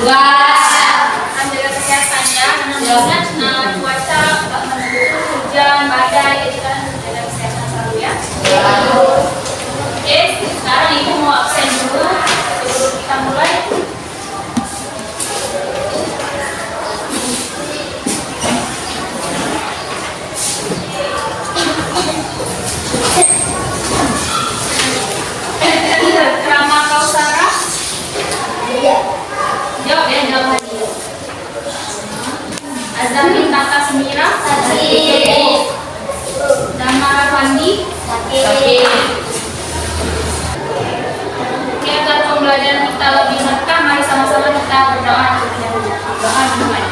Dua. Jaga kesehatan ya. Ingat cuaca nggak mendukung, hujan, badai, itu kan jaga kesehatan selalu ya. Oke, sekarang ibu mau absen dulu sebelum kita mulai. Rama Kausara? Iya. Jawab ya, jawab hadir. Azamin Tata Semira? Sakit. Damara Fandi? Sakit. Oke, agar pembelajaran kita lebih berkah, mari sama-sama kita berdoa terlebih dahulu. Doa dimulai.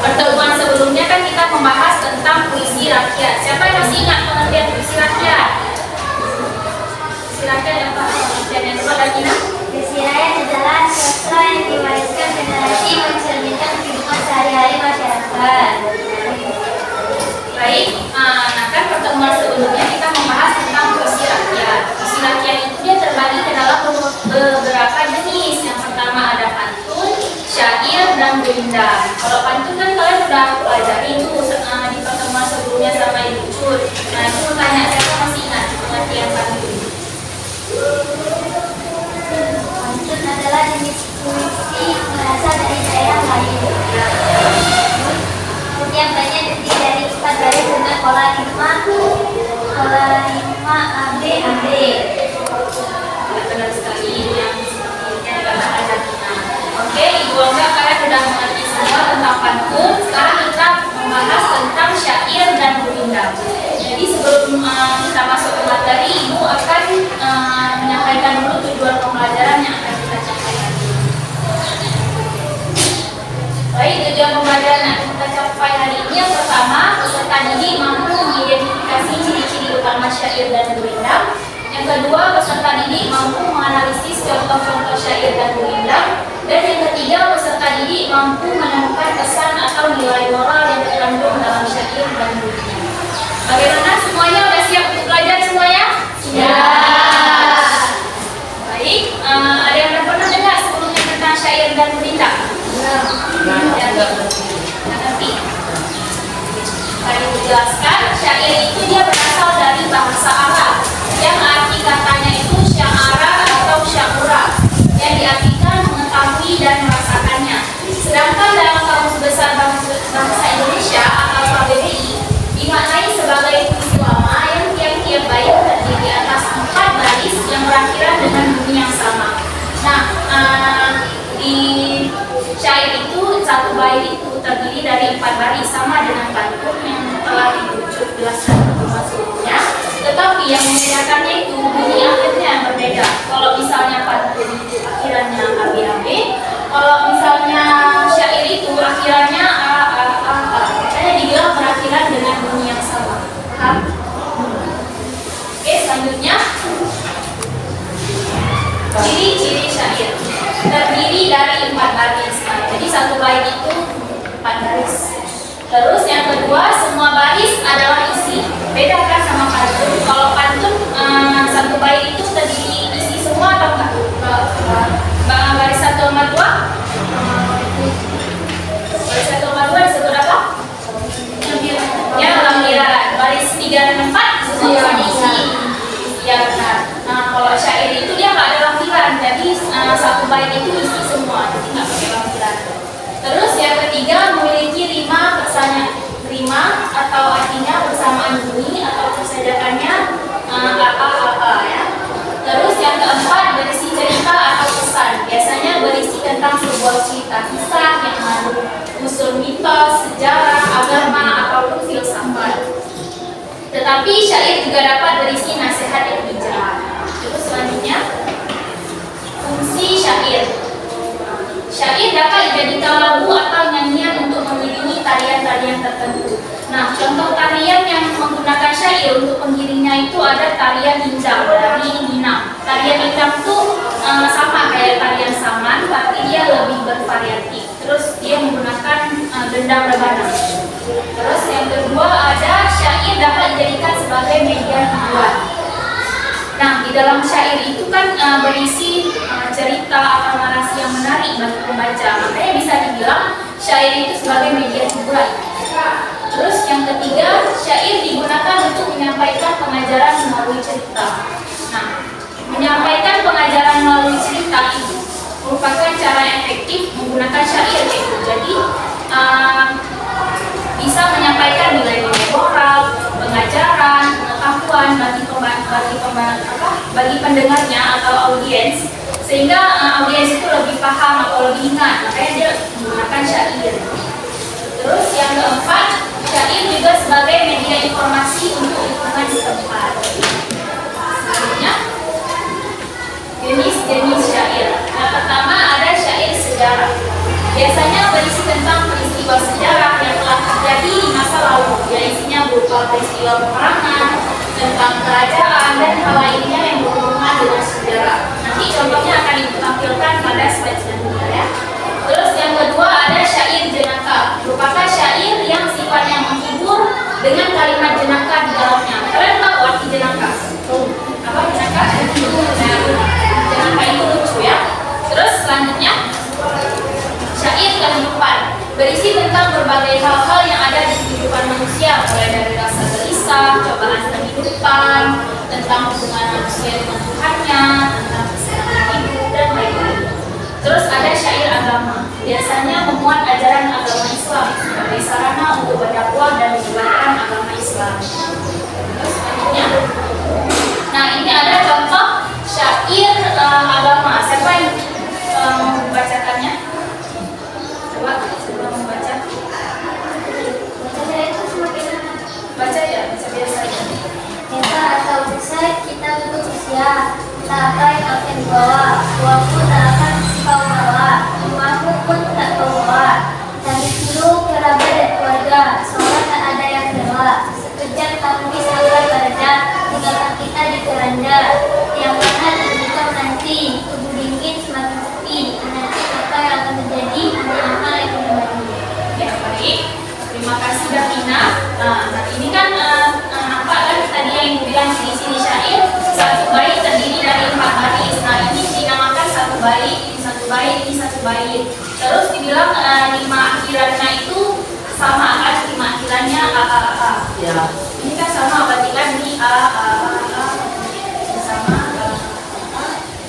Pertemuan sebelumnya kan kita membahas tentang puisi rakyat. Siapa yang masih ingat pengertian puisi rakyat? Puisi rakyat apa? Pengertian yang kedua lagi nah? Puisi rakyat adalah sastra yang diwariskan generasi mencerminkan kehidupan sehari-hari masyarakat. Baik, nah kan pertemuan sebelumnya kita membahas tentang puisi rakyat. Puisi rakyat itu dia terbagi ke dalam beberapa jenis. Yang pertama ada pantun, syair, dan gurindam. Kalau pantun kan kalian udah pelajari itu di pertemuan sebelumnya sama Ibu Cut. Nah itu mau tanya, siapa masih ingat pengertian pantun? Pantun adalah jenis puisi berasal dari daerah lain. Setiap baitnya terdiri dari 4 baris dengan pola 5 AB AB. Benar sekali, yang sepertinya adalah ada kita. Oke, Ibu Angga, kalian sudah mengerti semua tentang pantun. Sekarang kita membahas tentang syair dan gurindam. Jadi sebelum kita masuk ke materi, Ibu akan menyampaikan dulu tujuan pembelajaran yang akan kita capai hari ini. Baik, tujuan pembelajaran yang akan kita capai hari ini yang pertama, peserta didik mampu mengidentifikasi ciri-ciri utama syair dan gurindam. Yang kedua, peserta didik mampu menganalisis contoh-contoh syair dan gurindam. Dan yang ketiga, peserta didik mampu menemukan pesan atau nilai moral yang terkandung dalam syair dan gurindam. Bagaimana semuanya? Sudah siap untuk belajar semuanya? Siap. Baik, ada yang pernah dengar sebelumnya tentang syair dan gurindam? Ya, nanti. Tadi dijelaskan, syair itu dia berasal dari bahasa Arab yang arti katanya itu sya'ara atau sya'ura, yang diartikan mengetahui dan merasakannya. Sedangkan dalam Kamus Besar Bahasa Indonesia atau KBBI dimaknai sebagai puisi lama yang tiap-tiap bait terdiri di atas 4 baris yang berakhiran dengan bunyi yang sama. Nah, di syair itu satu bait itu terdiri dari 4 baris sama dengan pantun yang telah dirujuk jelaskan sebelumnya. Tetapi yang membedakannya itu bunyi akhirnya yang berbeda. Kalau misalnya pantun itu akhirannya AB, kalau misalnya syair itu akhirannya A. Makanya dibilang berakhiran dengan bunyi yang sama. Paham? Oke, selanjutnya ciri-ciri syair terdiri dari 4 baris. Jadi satu bait itu 4 baris. Terus yang kedua, semua baris adalah isi. Beda kan sama pantun. Kalau pantun satu bait itu terdiri isi semua atau enggak? Baris 1 sama 2? Baris 1 sama 2 disebut apa? Ya, lampiran. Baris 3 dan 4 disebut isi. Ya benar. Nah, kalau syair itu dia nggak ada lampiran. Jadi satu bait itu isi semua. Jadi nggak pakai lampiran. Terus yang ketiga, memiliki rima bersamaan, rima atau artinya bersamaan bunyi atau persedakannya ya. Terus yang keempat, berisi cerita atau pesan. Biasanya berisi tentang sejarah, agama, ataupun filsafat. Tetapi syair juga dapat berisi nasihat yang bijak. Terus selanjutnya, fungsi syair. Syair dapat dijadikan lagu atau nyanyian untuk mengiringi tarian-tarian tertentu. Nah, contoh tarian yang menggunakan syair untuk pengiringnya itu ada tarian indam dari Minang. Tarian indam itu sama kayak tarian saman, tapi dia lebih bervariatif. Terus dia menggunakan gendang rebana. Terus yang kedua ada syair dapat dijadikan sebagai media hiburan. Nah, di dalam syair itu kan berisi cerita atau narasi yang menarik bagi pembaca. Makanya bisa dibilang syair itu sebagai media hiburan. Terus yang ketiga, syair digunakan untuk menyampaikan pengajaran melalui cerita. Nah, menyampaikan pengajaran melalui cerita itu merupakan cara efektif menggunakan syair itu. Jadi bisa menyampaikan nilai-nilai moral, pengajaran, pengetahuan bagi pendengarnya atau audiens, sehingga audiens itu lebih paham atau lebih ingat. Makanya dia menggunakan syair. Terus yang keempat, syair juga sebagai media informasi untuk lingkungan setempat. Selanjutnya, jenis-jenis syair. Yang pertama ada syair sejarah. Biasanya berisi tentang peristiwa sejarah yang telah terjadi di masa lalu. Ya, isinya berupa peristiwa peperangan, tentang kerajaan, dan hal lainnya yang berhubungan dengan sejarah. Nanti contohnya akan ditampilkan pada slide selanjutnya ya. Terus yang kedua ada syair jenaka. Merupakan syair yang sifatnya menghibur dengan kalimat jenaka di dalamnya. Kalian tahu arti jenaka? Apa jenaka? Jenaka itu lucu ya. Terus selanjutnya syair kehidupan. Berisi tentang berbagai hal-hal yang ada di kehidupan manusia, mulai dari rasa gelisah, cobaan kehidupan, tentang hubungan manusia dengan Tuhannya, tentang kesehatan hidup, dan lain-lain. Terus ada syair agama. Biasanya memuat ajaran agama Islam sebagai sarana untuk berdakwah dan menyebarkan agama Islam. Terus selanjutnya, nah ini ada contoh syair agama. Siapa yang membacakannya? Coba membaca. Baca ya, baca biasa ya. Kita atau usai kita duduk usia, tak apa yang akan dibawa, uangmu tak akan kau bawa, rumahmu pun tak kau bawa. Dari dulu kerabat dan keluarga, seolah tak ada yang dewa. Sekejap kamu bisa berada, tinggalkan kita di keranda. Yang mana terbuka nanti, tubuh dingin semakin sepi. Nanti apa yang akan terjadi, hanya amal yang kembali. Ya, baik. Terima kasih Davina. Nah, ini kan nampak kan tadi yang bilang di sini syair satu bait terdiri dari 4 baris. Nah, ini dinamakan satu bait, ini satu bait, ini satu bait. Terus dibilang 5 akhirannya itu sama kan, 5 akhirannya a. Ya. Ini kan sama, berarti kan ini a. Ini sama a.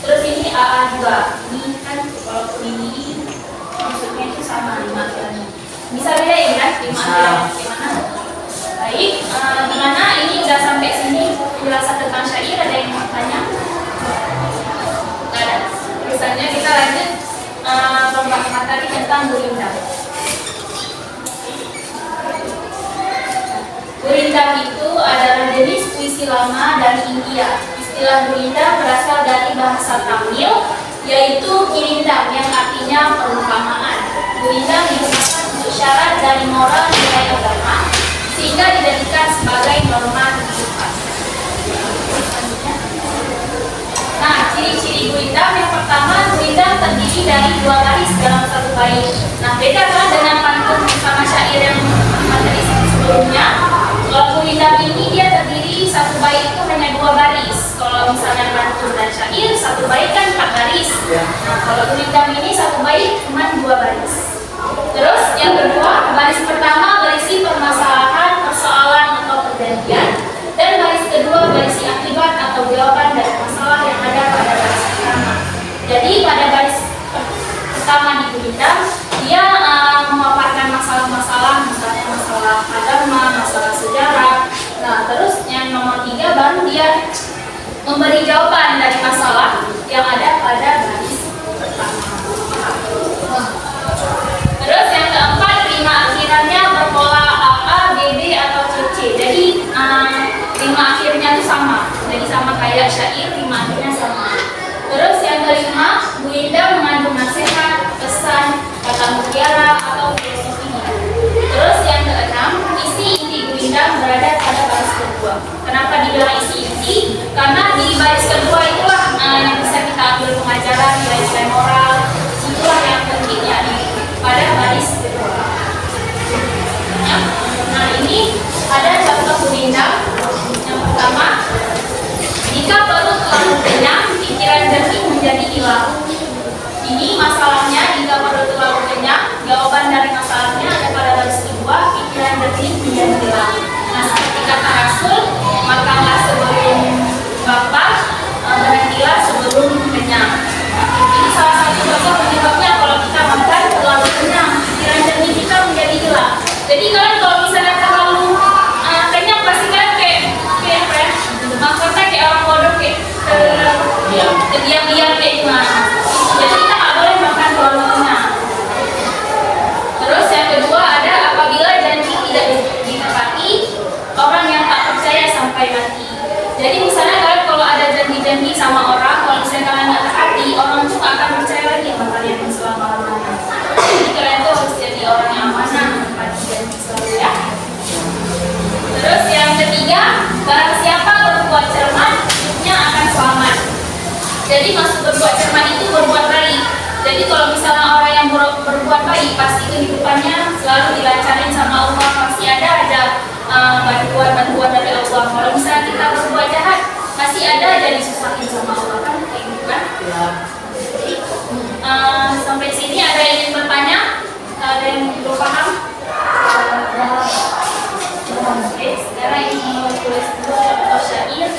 Terus ini a juga. Ini kan kalau ini maksudnya itu sama 5 akhirannya. Bisa beda ya kan? Gimana? Baik, gimana? Ini udah sampai sini penjelasan tentang syair. Ada yang mau tanya? Nggak ada. Misalnya kita lanjut pembahasan tadi tentang gurindam. Gurindam itu adalah jenis puisi lama dari India. Istilah gurindam berasal dari bahasa Tamil, yaitu kirindam yang artinya perumpamaan. Gurindam digunakan untuk syarat dari moral nilai agama, sehingga dijadikan sebagai norma kehidupan. Nah, ciri-ciri gurindam yang pertama, gurindam terdiri dari 2 baris dalam satu bait. Nah, beda kan dengan pantun sama syair yang materi sebelumnya. Kalau gurindam ini dia terdiri satu bait itu hanya 2 baris. Kalau misalnya pantun dan syair satu bait kan 4 baris. Nah, kalau gurindam ini satu bait cuma 2 baris. Terus yang kedua, baris pertama berisi permasalahan, persoalan atau perjanjian, dan baris kedua berisi akibat atau jawaban dari masalah yang ada pada baris pertama. Jadi pada baris pertama di gurindam dia memaparkan masalah-masalah, misalnya masalah agama, masalah sejarah. Nah, terus yang nomor 3 baru dia memberi jawaban dari masalah yang ada pada baris pertama. Terus yang keempat, 5 akhirannya ada syair rima akhirnya sama. Terus yang kelima, Bu Indah mengandung nasihat, pesan, kata mutiara atau filosofinya. Terus yang keenam, isi inti Bu Indah berada pada baris kedua. Kenapa dibilang isi inti? Karena di baris kedua itulah yang bisa kita ambil pengajaran, nilai-nilai moral. Itulah yang penting ya pada baris kedua. Nah ini ada contoh Bu Indah. Yang pertama, jika perut terlalu kenyang, pikiran jernih menjadi hilang. Ini masalahnya, jika perut terlalu kenyang, jawaban dari masalahnya ada pada baris kedua, pikiran jernih menjadi hilang. Nah seperti kata Rasul, makanlah sebelum lapar, berhentilah sebelum kenyang. Ini salah satu contoh penyebabnya kalau kita makan terlalu kenyang, pikiran jernih kita menjadi hilang. Jadi kalian kalau misalnya terlalu kenyang pasti kan kayak apa ya? Maksudnya kayak orang bodoh kayak diam-diam kayak gimana. Jadi kita nggak boleh makan terlalu kenyang. Terus yang kedua ada apabila janji tidak ditepati, orang yang tak percaya sampai mati. Jadi misalnya kalian kalau ada janji-janji sama orang, kalau misalnya kalian nggak tepati, orang itu nggak akan percaya lagi sama kalian selama-lamanya. Jadi kalian tuh harus jadi orang yang amanah, menepati janji selalu ya. Terus yang ketiga, barang siapa berbuat cermat, hidupnya akan selamat. Jadi maksud berbuat cermat itu berbuat baik. Jadi kalau misalnya orang yang berbuat baik, pasti kehidupannya selalu dilancarin sama Allah, pasti ada bantuan dari Allah. Kalau misalnya kita berbuat jahat, pasti ada aja disusahin sama Allah kan, kayak gitu kan? Ya. Jadi, sampai sini ada yang ingin bertanya? Ada yang belum paham? Oke, sekarang ini mau tulis dulu contoh syair.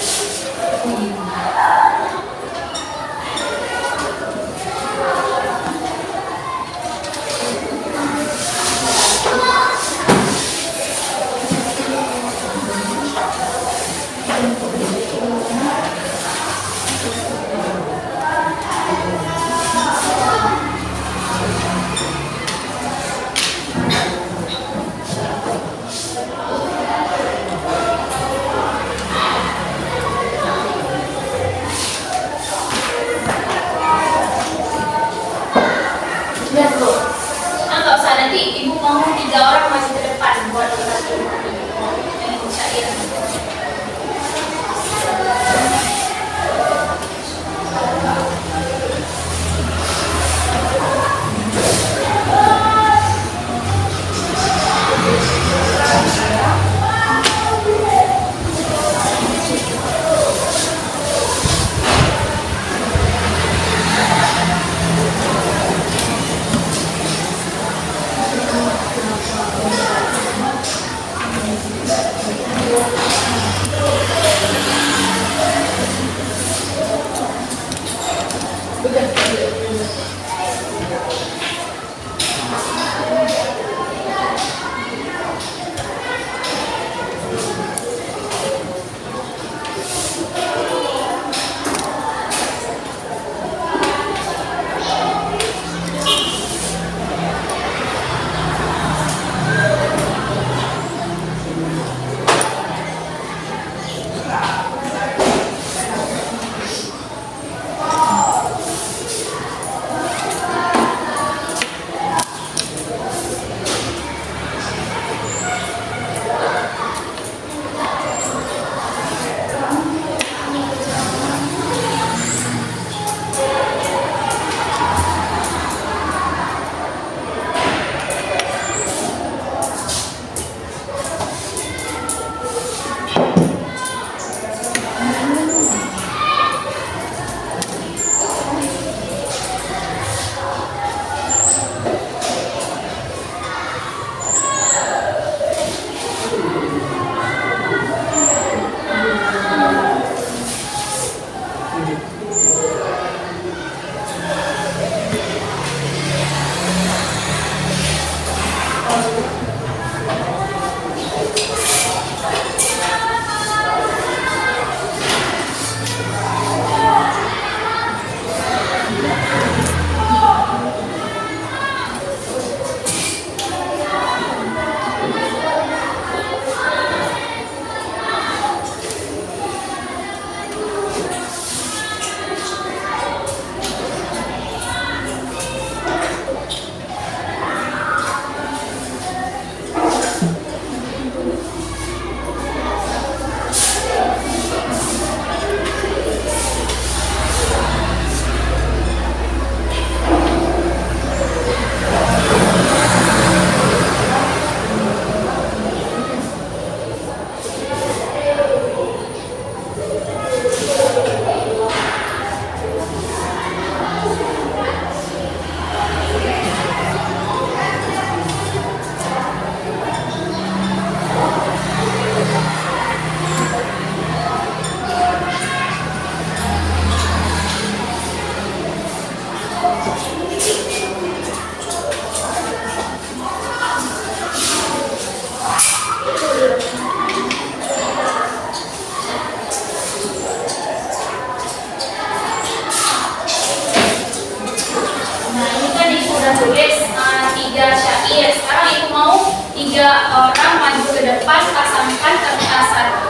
tulis 3 syair. Sekarang ibu mau 3 orang maju ke depan, pasangkan kata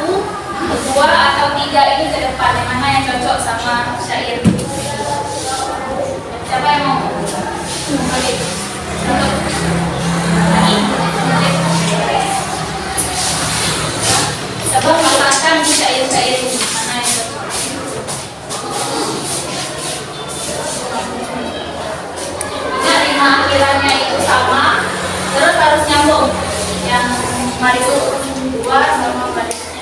1, 2 atau 3 ini ke depan. Yang mana yang cocok sama syair? Siapa yang mau? Oke. Coba pasangkan di syair-syair ini. Mana yang cocok? Rima akhirannya itu sama, terus harus nyambung. Yang baris 2 sama barisnya.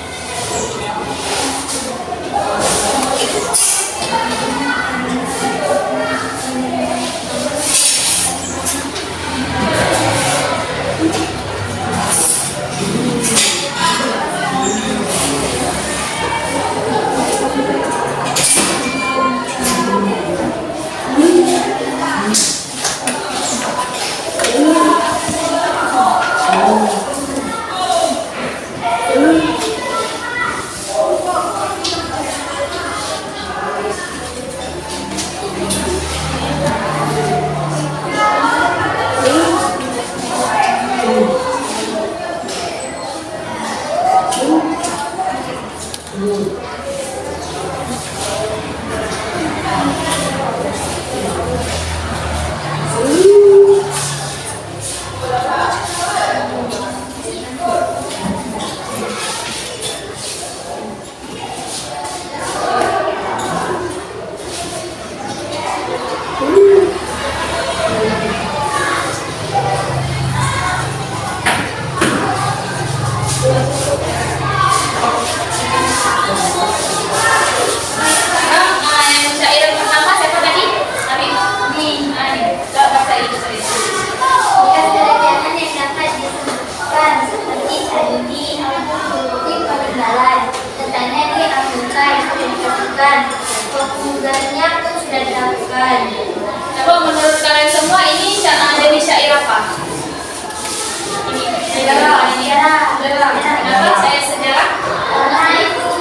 Penggunaannya pun sudah dilakukan. Coba menurut kalian semua ini ada di syair apa? Ini sejarah. Kenapa saya sejarah? Karena itu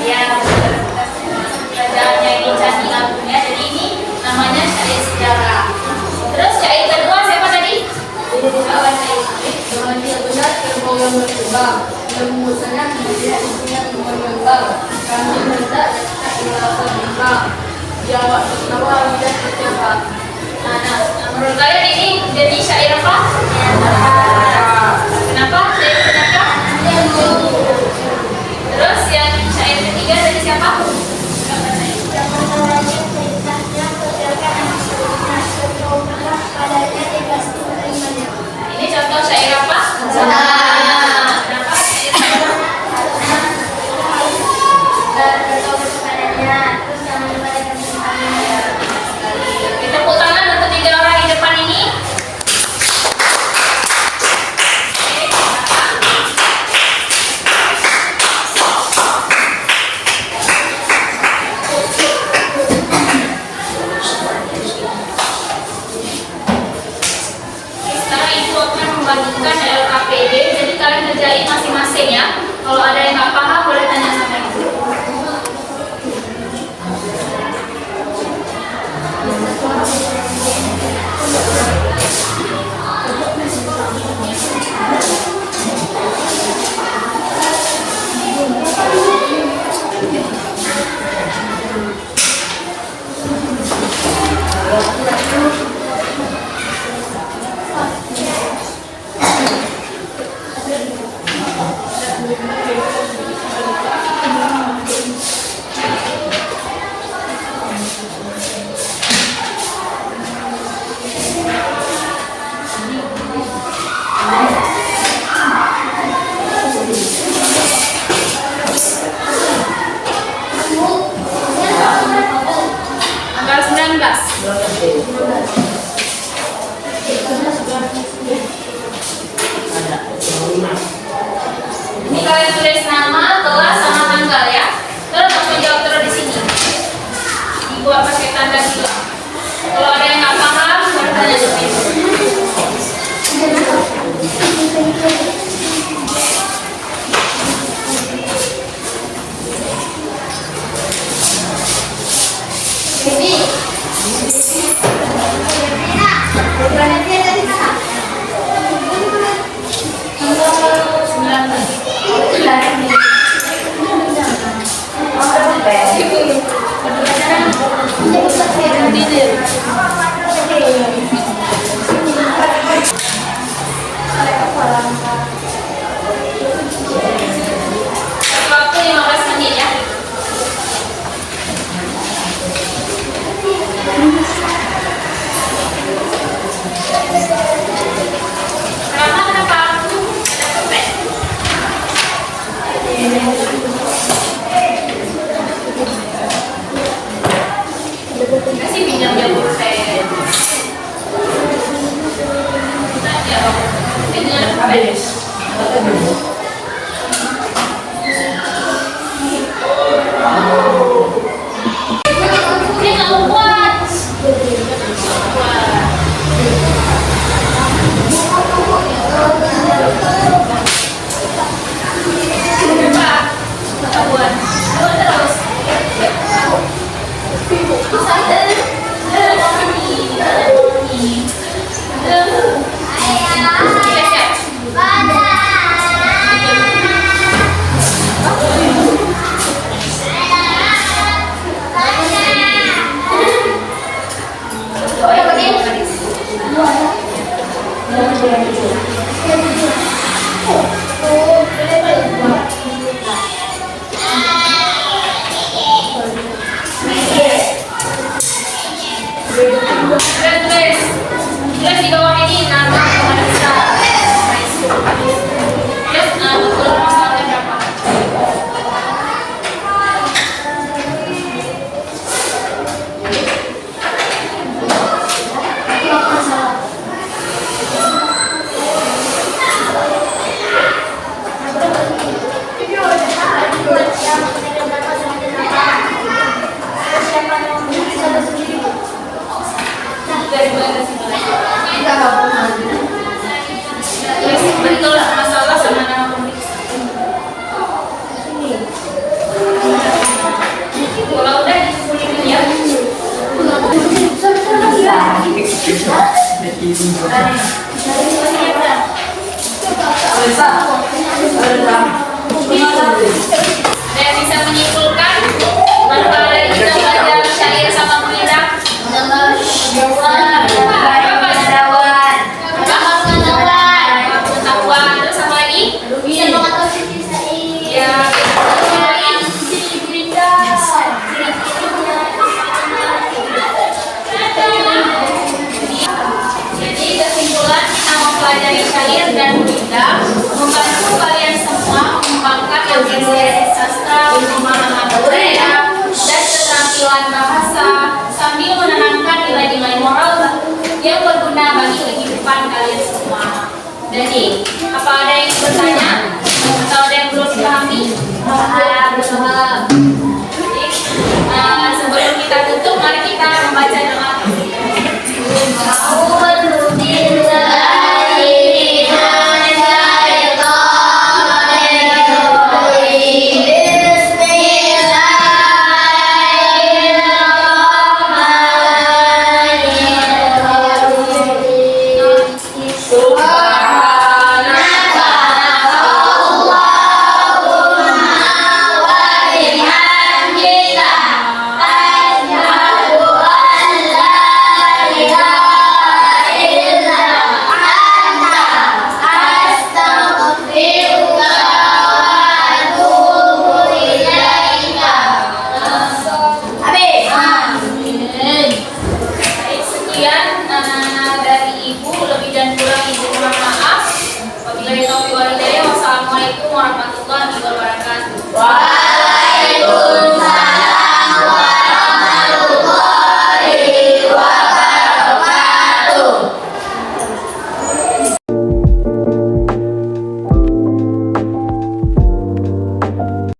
Ya, kerajaannya ini Candi Agungnya. Jadi ini namanya syair sejarah. Terus syair kedua siapa tadi? Dengan dia benar ilmu yang berkembang, ilmu sana kemudian ilmunya mengembang. Kami hendak tak ilaha bimbang. Jawab tertawa tidak terjebak. Nah, menurut kalian ini jadi syair apa? Kenapa? Syair kenapa? Terus yang syair ketiga dari siapa? Ini contoh syair apa? Kenapa? Syair kita tepuk tangan untuk 3 orang di depan ini. Oke, Sinarga Pemerintah High School. Yes, betul masalahnya berapa? Dari mulai ke sini. Yes, betul masalah sama nama pemeriksaan. Kalau udah dikumpulin ya. Dan bisa menyimpulkan manfaat dari kita belajar syair sama pengirak. Pengetahuan, terus apa lagi? Ya, jadi kesimpulan kita mempelajari syair dan berita membantu kalian semua mengembangkan apresiasi sastra, pemahaman budaya, dan keterampilan bahasa sambil menanamkan nilai-nilai moral yang berguna bagi kehidupan kalian semua. Jadi, apa ada yang bertanya?